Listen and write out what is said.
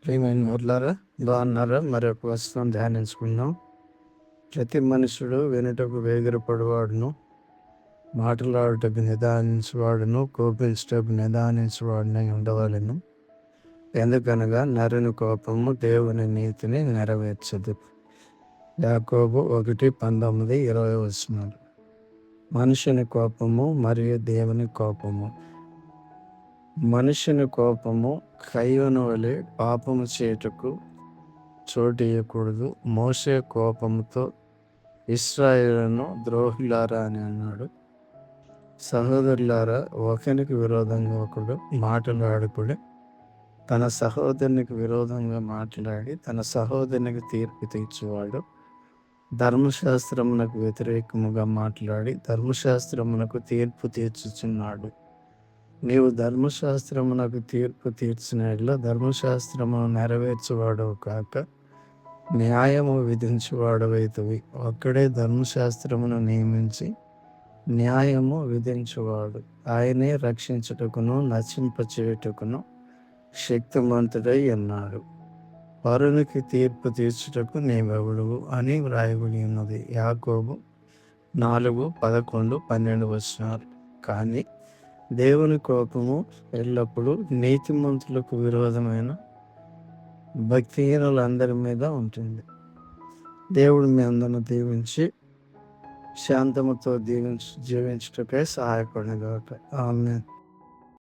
ప్రియమైన వాళ్ళారా, బాగున్నారా? మరొక వచనం ధ్యానించుకుందాం. ప్రతి మనుషుడు వినుటకు వేగిరపడువాడును, మాటలాడుటకు నిదానించువాడును, కోపించుటకు నిదానించువాడునై ఉండవలెను. ఎందుకనగా నరుని కోపము దేవుని నీతిని నెరవేర్చదు. యాకోబు 1:19-20 వచనాలు. మనుషుని కోపము మరియు దేవుని కోపము. మనుషుని కోపము కయ్యూను వలె పాపము చేయుటకు చోటియ్యకూడదు. మోషే కోపముతో ఇశ్రాయేలును ద్రోహులారా అని అన్నాడు. సహోదరులారా, ఒకనికి విరోధంగా ఒకడు మాటలాడుకుడి. తన సహోదరునికి విరోధంగా మాట్లాడి తన సహోదరునికి తీర్పు తీర్చువాడు ధర్మశాస్త్రమునకు వ్యతిరేకముగా మాట్లాడి ధర్మశాస్త్రమునకు తీర్పు తీర్చుచున్నాడు. నీవు ధర్మశాస్త్రమునకు తీర్పు తీర్చిన యెడల ధర్మశాస్త్రమును నెరవేర్చువాడవు కాక న్యాయము విధించువాడవైతవి. ఒక్కడే ధర్మశాస్త్రమును నియమించి న్యాయము విధించువాడు. ఆయనే రక్షించుటకును నశింపచేయుటకును శక్తిమంతుడై ఉన్నాడు. పరునికి తీర్పు తీర్చుటకు నీవెవడువు అని వ్రాయబడి ఉన్నది. యాకోబు 4:11-12 వచనాలు. కానీ దేవుని కోపము ఎల్లప్పుడూ నీతిమంతులకు విరోధమైన భక్తిహీనులందరి మీద ఉంటుంది. దేవుడు మీ అందరిని దీవించి శాంతముతో జీవించుటకై సహాయపడగాక. ఆమేన్.